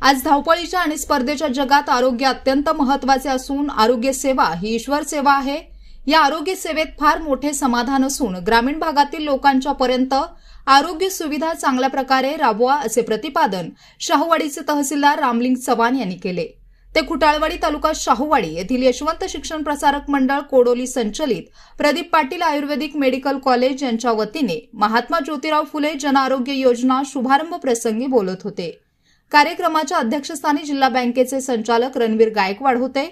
आज धावपळीच्या आणि स्पर्धेच्या जगात आरोग्य अत्यंत महत्त्वाचे असून आरोग्य सेवा ही ईश्वर सेवा आहे। या आरोग्य सेवेत फार मोठे समाधान असून ग्रामीण भागातील लोकांच्या पर्यंत आरोग्य सुविधा चांगल्या प्रकारे राबवा असे प्रतिपादन शाहूवाडीचे तहसीलदार रामलिंग चव्हाण यांनी केले। ते खुटाळवाडी तालुका शाहूवाडी येथील यशवंत शिक्षण प्रसारक मंडळ कोडोली संचलित प्रदीप पाटील आयुर्वेदिक मेडिकल कॉलेज यांच्या वतीने महात्मा ज्योतिराव फुले जन आरोग्य योजना शुभारंभ प्रसंगी बोलत होते। कार्यक्रमाच्या अध्यक्षस्थानी जिल्हा बँकेचे संचालक रणवीर गायकवाड होते।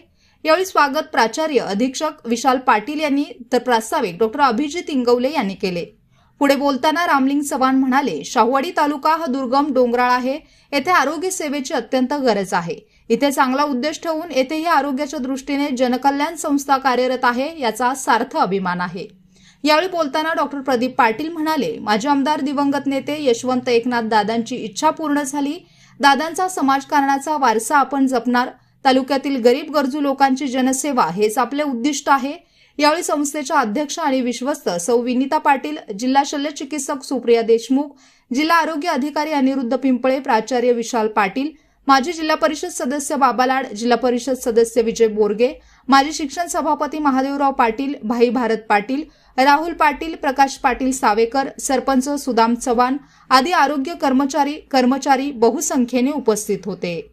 यावेळी स्वागत प्राचार्य अधीक्षक विशाल पाटील यांनी तर प्रास्ताविक डॉक्टर अभिजित इंगवले यांनी केले। पुढे बोलताना रामलिंग चव्हाण म्हणाले, शाहूवाडी तालुका हा दुर्गम डोंगराळ आहे। येथे आरोग्य सेवेची अत्यंत गरज आहे। इथे चांगला उद्देश ठेवून येथेही आरोग्याच्या दृष्टीने जनकल्याण संस्था कार्यरत आहे, याचा सार्थ अभिमान आहे। यावेळी बोलताना डॉक्टर प्रदीप पाटील म्हणाले, माजी आमदार दिवंगत नेते यशवंत एकनाथ दादांची इच्छा पूर्ण झाली। दादांचा समाजकारणाचा वारसा आपण जपणार। तालुक्यातील गरीब गरजू लोकांची जनसेवा हेच आपले उद्दिष्ट आहे। यावेळी संस्थेच्या अध्यक्ष आणि विश्वस्त सौ विनीता पाटील, जिल्हा शल्य चिकित्सक सुप्रिया देशमुख, जिल्हा आरोग्य अधिकारी अनिरुद्ध पिंपळे, प्राचार्य विशाल पाटील, माजी जिल्हा परिषद सदस्य बाबालाड, जिल्हा परिषद सदस्य विजय बोरगे, माजी शिक्षण सभापती महादेवराव पाटील, भाई भारत पाटील, राहुल पाटील, प्रकाश पाटील सावेकर, सरपंच सुदाम चव्हाण आदी आरोग्य कर्मचारी बहुसंख्येने उपस्थित होते।